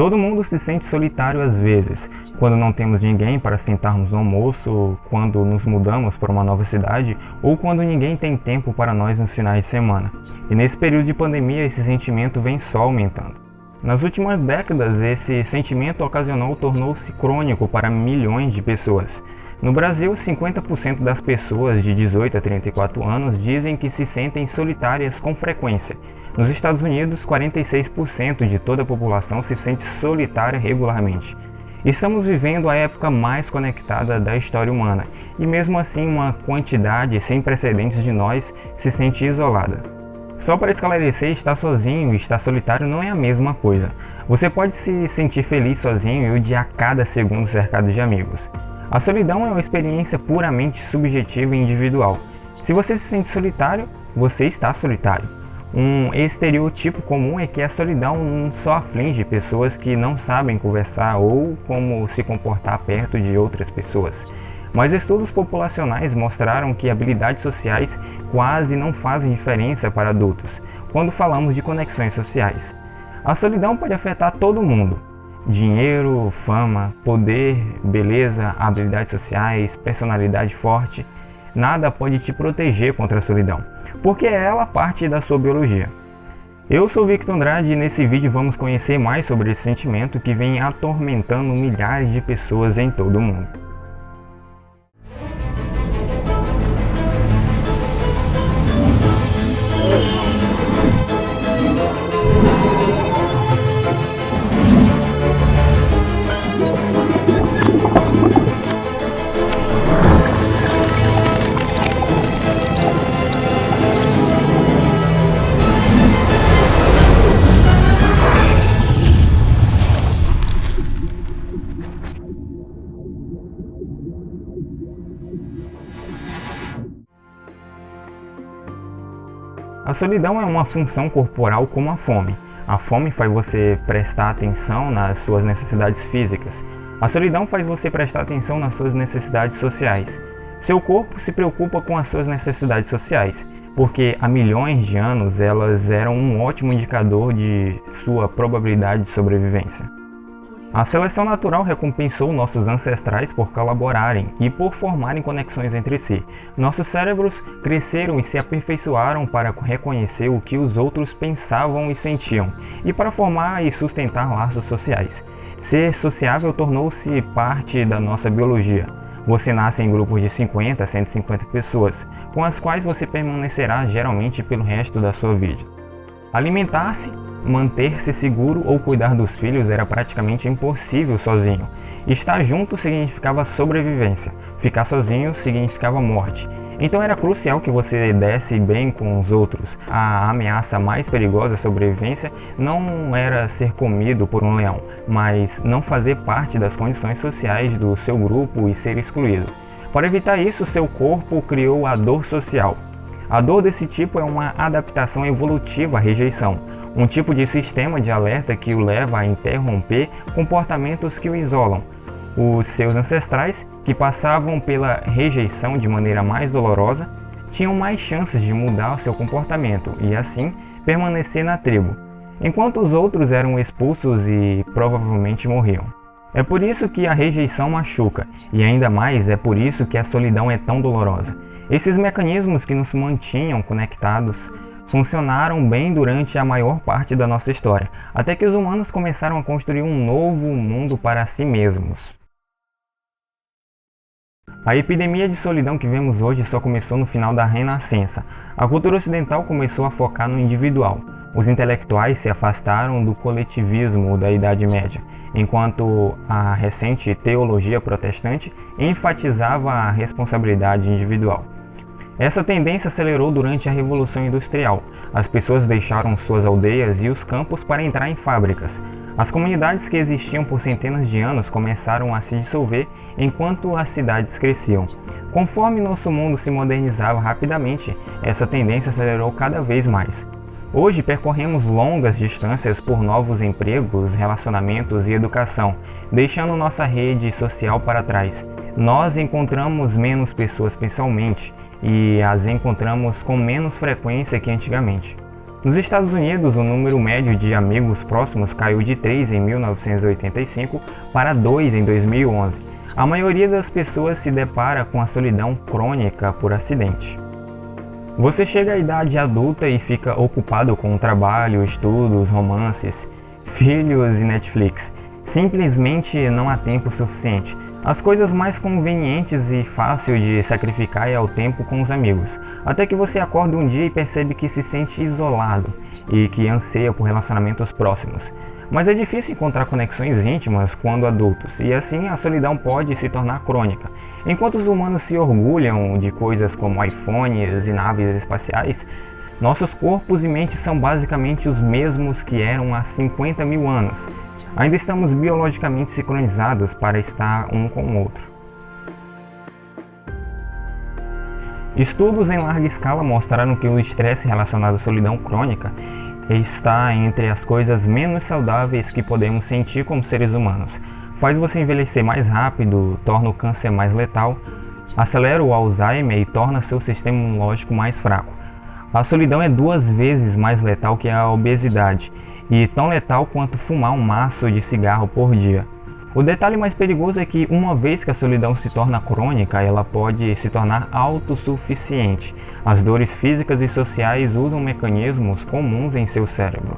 Todo mundo se sente solitário às vezes, quando não temos ninguém para sentarmos no almoço, quando nos mudamos para uma nova cidade ou quando ninguém tem tempo para nós nos finais de semana. E nesse período de pandemia esse sentimento vem só aumentando. Nas últimas décadas esse sentimento ocasional tornou-se crônico para milhões de pessoas. No Brasil, 50% das pessoas de 18 a 34 anos dizem que se sentem solitárias com frequência. Nos Estados Unidos, 46% de toda a população se sente solitária regularmente. Estamos vivendo a época mais conectada da história humana, e mesmo assim uma quantidade sem precedentes de nós se sente isolada. Só para esclarecer, estar sozinho e estar solitário não é a mesma coisa. Você pode se sentir feliz sozinho e odiar cada segundo cercado de amigos. A solidão é uma experiência puramente subjetiva e individual. Se você se sente solitário, você está solitário. Um estereotipo comum é que a solidão só aflige pessoas que não sabem conversar ou como se comportar perto de outras pessoas. Mas estudos populacionais mostraram que habilidades sociais quase não fazem diferença para adultos, quando falamos de conexões sociais. A solidão pode afetar todo mundo. Dinheiro, fama, poder, beleza, habilidades sociais, personalidade forte. Nada pode te proteger contra a solidão, porque ela parte da sua biologia. Eu sou Victor Andrade e nesse vídeo vamos conhecer mais sobre esse sentimento que vem atormentando milhares de pessoas em todo o mundo. A solidão é uma função corporal como a fome. A fome faz você prestar atenção nas suas necessidades físicas. A solidão faz você prestar atenção nas suas necessidades sociais. Seu corpo se preocupa com as suas necessidades sociais, porque há milhões de anos elas eram um ótimo indicador de sua probabilidade de sobrevivência. A seleção natural recompensou nossos ancestrais por colaborarem e por formarem conexões entre si. Nossos cérebros cresceram e se aperfeiçoaram para reconhecer o que os outros pensavam e sentiam, e para formar e sustentar laços sociais. Ser sociável tornou-se parte da nossa biologia. Você nasce em grupos de 50 a 150 pessoas, com as quais você permanecerá geralmente pelo resto da sua vida. Alimentar-se, manter-se seguro ou cuidar dos filhos era praticamente impossível sozinho. Estar junto significava sobrevivência, ficar sozinho significava morte. Então era crucial que você desse bem com os outros. A ameaça mais perigosa à sobrevivência não era ser comido por um leão, mas não fazer parte das condições sociais do seu grupo e ser excluído. Para evitar isso, seu corpo criou a dor social. A dor desse tipo é uma adaptação evolutiva à rejeição, um tipo de sistema de alerta que o leva a interromper comportamentos que o isolam. Os seus ancestrais, que passavam pela rejeição de maneira mais dolorosa, tinham mais chances de mudar o seu comportamento e, assim, permanecer na tribo, enquanto os outros eram expulsos e provavelmente morriam. É por isso que a rejeição machuca, e ainda mais é por isso que a solidão é tão dolorosa. Esses mecanismos que nos mantinham conectados funcionaram bem durante a maior parte da nossa história, até que os humanos começaram a construir um novo mundo para si mesmos. A epidemia de solidão que vemos hoje só começou no final da Renascença. A cultura ocidental começou a focar no individual. Os intelectuais se afastaram do coletivismo da Idade Média, enquanto a recente teologia protestante enfatizava a responsabilidade individual. Essa tendência acelerou durante a Revolução Industrial. As pessoas deixaram suas aldeias e os campos para entrar em fábricas. As comunidades que existiam por centenas de anos começaram a se dissolver enquanto as cidades cresciam. Conforme nosso mundo se modernizava rapidamente, essa tendência acelerou cada vez mais. Hoje percorremos longas distâncias por novos empregos, relacionamentos e educação, deixando nossa rede social para trás. Nós encontramos menos pessoas pessoalmente e as encontramos com menos frequência que antigamente. Nos Estados Unidos, o número médio de amigos próximos caiu de 3 em 1985 para 2 em 2011. A maioria das pessoas se depara com a solidão crônica por acidente. Você chega à idade adulta e fica ocupado com trabalho, estudos, romances, filhos e Netflix. Simplesmente não há tempo suficiente. As coisas mais convenientes e fácil de sacrificar é o tempo com os amigos. Até que você acorda um dia e percebe que se sente isolado e que anseia por relacionamentos próximos. Mas é difícil encontrar conexões íntimas quando adultos, e assim a solidão pode se tornar crônica. Enquanto os humanos se orgulham de coisas como iPhones e naves espaciais, nossos corpos e mentes são basicamente os mesmos que eram há 50 mil anos. Ainda estamos biologicamente sincronizados para estar um com o outro. Estudos em larga escala mostraram que o estresse relacionado à solidão crônica está entre as coisas menos saudáveis que podemos sentir como seres humanos. Faz você envelhecer mais rápido, torna o câncer mais letal, acelera o Alzheimer e torna seu sistema imunológico mais fraco. A solidão é 2 vezes mais letal que a obesidade, e tão letal quanto fumar um maço de cigarro por dia. O detalhe mais perigoso é que, uma vez que a solidão se torna crônica, ela pode se tornar autossuficiente. As dores físicas e sociais usam mecanismos comuns em seu cérebro.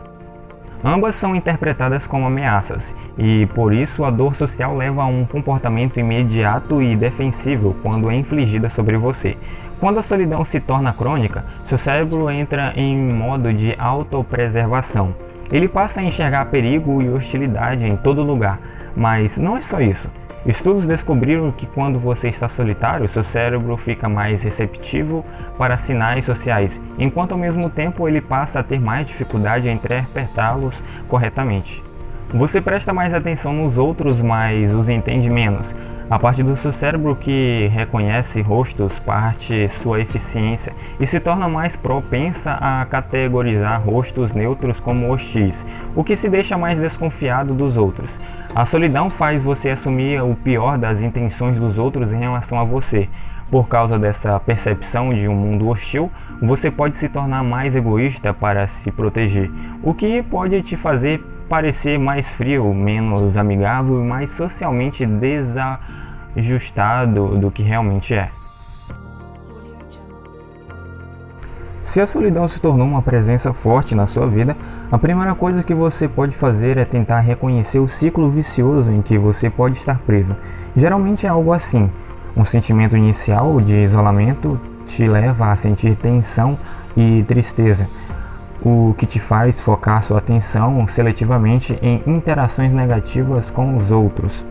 Ambas são interpretadas como ameaças, e por isso a dor social leva a um comportamento imediato e defensivo quando é infligida sobre você. Quando a solidão se torna crônica, seu cérebro entra em modo de autopreservação. Ele passa a enxergar perigo e hostilidade em todo lugar, mas não é só isso. Estudos descobriram que quando você está solitário, seu cérebro fica mais receptivo para sinais sociais, enquanto ao mesmo tempo ele passa a ter mais dificuldade em interpretá-los corretamente. Você presta mais atenção nos outros, mas os entende menos. A parte do seu cérebro que reconhece rostos parte sua eficiência e se torna mais propensa a categorizar rostos neutros como hostis, o que se deixa mais desconfiado dos outros. A solidão faz você assumir o pior das intenções dos outros em relação a você. Por causa dessa percepção de um mundo hostil, você pode se tornar mais egoísta para se proteger, o que pode te fazer parecer mais frio, menos amigável e mais socialmente desajustado do que realmente é. Se a solidão se tornou uma presença forte na sua vida, a primeira coisa que você pode fazer é tentar reconhecer o ciclo vicioso em que você pode estar preso. Geralmente é algo assim: um sentimento inicial de isolamento te leva a sentir tensão e tristeza, o que te faz focar sua atenção seletivamente em interações negativas com os outros.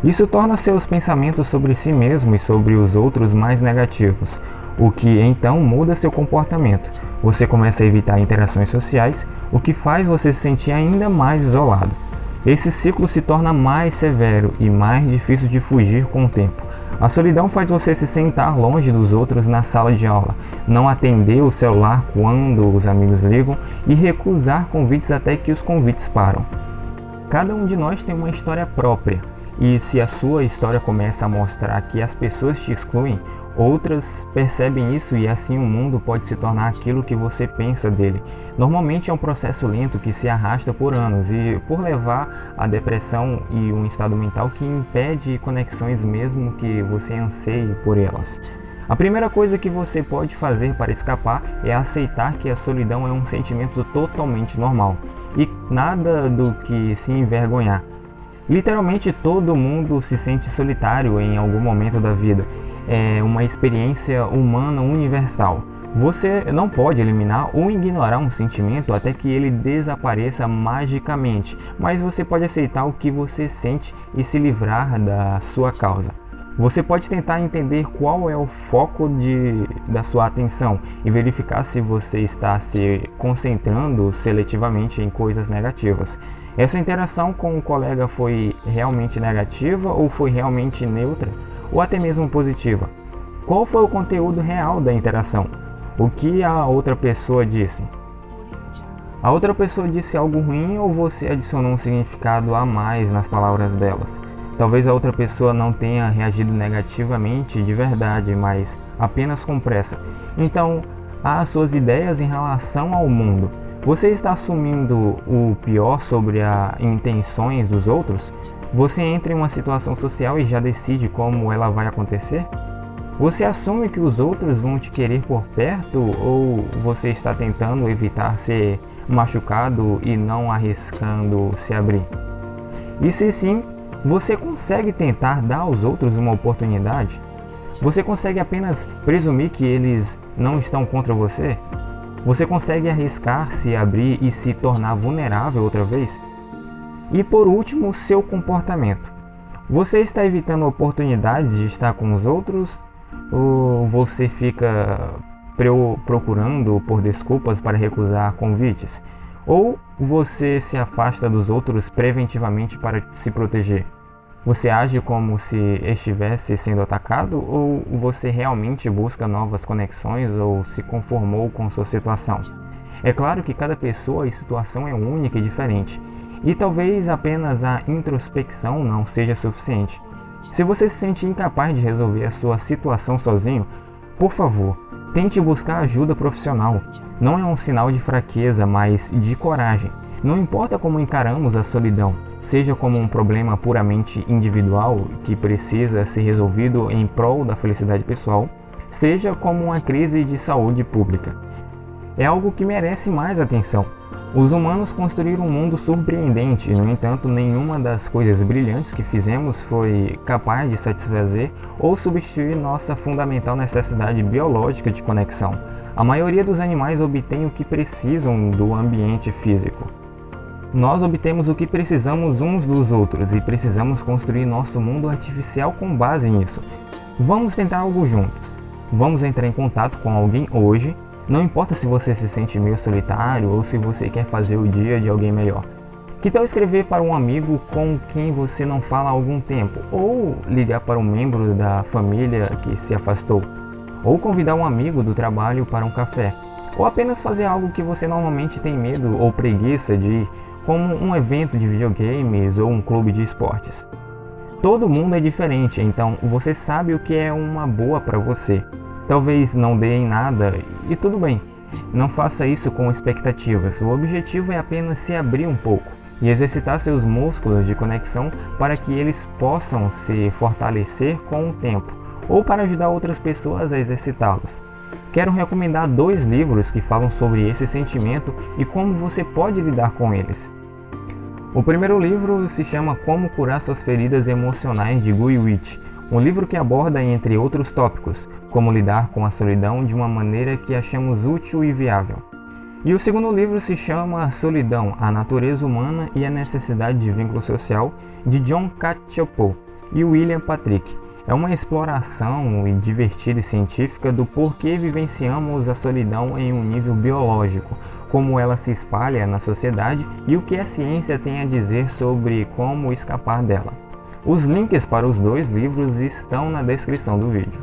Isso torna seus pensamentos sobre si mesmo e sobre os outros mais negativos, o que então muda seu comportamento. Você começa a evitar interações sociais, o que faz você se sentir ainda mais isolado. Esse ciclo se torna mais severo e mais difícil de fugir com o tempo. A solidão faz você se sentar longe dos outros na sala de aula, não atender o celular quando os amigos ligam e recusar convites até que os convites param. Cada um de nós tem uma história própria, e se a sua história começa a mostrar que as pessoas te excluem, outras percebem isso e assim o mundo pode se tornar aquilo que você pensa dele. Normalmente é um processo lento que se arrasta por anos e por levar à depressão e um estado mental que impede conexões mesmo que você anseie por elas. A primeira coisa que você pode fazer para escapar é aceitar que a solidão é um sentimento totalmente normal e nada do que se envergonhar. Literalmente todo mundo se sente solitário em algum momento da vida. É uma experiência humana universal. Você não pode eliminar ou ignorar um sentimento até que ele desapareça magicamente, mas você pode aceitar o que você sente e se livrar da sua causa. Você pode tentar entender qual é o foco da sua atenção e verificar se você está se concentrando seletivamente em coisas negativas. Essa interação com o colega foi realmente negativa ou foi realmente neutra? Ou até mesmo positiva? Qual foi o conteúdo real da interação? O que a outra pessoa disse? A outra pessoa disse algo ruim ou você adicionou um significado a mais nas palavras delas? Talvez a outra pessoa não tenha reagido negativamente de verdade, mas apenas com pressa. Então, às suas ideias em relação ao mundo. Você está assumindo o pior sobre as intenções dos outros? Você entra em uma situação social e já decide como ela vai acontecer? Você assume que os outros vão te querer por perto ou você está tentando evitar ser machucado e não arriscando se abrir? E se sim, você consegue tentar dar aos outros uma oportunidade? Você consegue apenas presumir que eles não estão contra você? Você consegue arriscar se abrir e se tornar vulnerável outra vez? E por último, seu comportamento. Você está evitando oportunidades de estar com os outros? Ou você fica procurando por desculpas para recusar convites? Ou você se afasta dos outros preventivamente para se proteger? Você age como se estivesse sendo atacado ou você realmente busca novas conexões ou se conformou com sua situação? É claro que cada pessoa e situação é única e diferente, e talvez apenas a introspecção não seja suficiente. Se você se sente incapaz de resolver a sua situação sozinho, por favor, tente buscar ajuda profissional. Não é um sinal de fraqueza, mas de coragem. Não importa como encaramos a solidão, seja como um problema puramente individual que precisa ser resolvido em prol da felicidade pessoal, seja como uma crise de saúde pública. É algo que merece mais atenção. Os humanos construíram um mundo surpreendente e, no entanto, nenhuma das coisas brilhantes que fizemos foi capaz de satisfazer ou substituir nossa fundamental necessidade biológica de conexão. A maioria dos animais obtém o que precisam do ambiente físico. Nós obtemos o que precisamos uns dos outros e precisamos construir nosso mundo artificial com base nisso. Vamos tentar algo juntos. Vamos entrar em contato com alguém hoje. Não importa se você se sente meio solitário ou se você quer fazer o dia de alguém melhor. Que tal escrever para um amigo com quem você não fala há algum tempo? Ou ligar para um membro da família que se afastou? Ou convidar um amigo do trabalho para um café? Ou apenas fazer algo que você normalmente tem medo ou preguiça de ir, como um evento de videogames ou um clube de esportes? Todo mundo é diferente, então você sabe o que é uma boa para você. Talvez não dê em nada e tudo bem. Não faça isso com expectativas. O objetivo é apenas se abrir um pouco e exercitar seus músculos de conexão para que eles possam se fortalecer com o tempo ou para ajudar outras pessoas a exercitá-los. Quero recomendar 2 livros que falam sobre esse sentimento e como você pode lidar com eles. O primeiro livro se chama Como Curar Suas Feridas Emocionais, de Guy Witt, um livro que aborda, entre outros tópicos, como lidar com a solidão de uma maneira que achamos útil e viável. E o segundo livro se chama Solidão, a Natureza Humana e a Necessidade de Vínculo Social, de Jon Kat-Chaput e William Patrick. É uma exploração divertida e científica do porquê vivenciamos a solidão em um nível biológico, como ela se espalha na sociedade e o que a ciência tem a dizer sobre como escapar dela. Os links para os 2 livros estão na descrição do vídeo.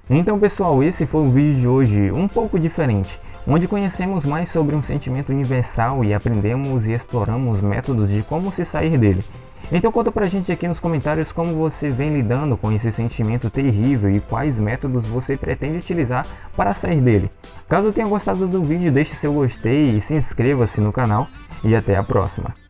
Então pessoal, esse foi o vídeo de hoje, um pouco diferente, onde conhecemos mais sobre um sentimento universal e aprendemos e exploramos métodos de como se sair dele. Então conta pra gente aqui nos comentários como você vem lidando com esse sentimento terrível e quais métodos você pretende utilizar para sair dele. Caso tenha gostado do vídeo, deixe seu gostei e se inscreva-se no canal e até a próxima.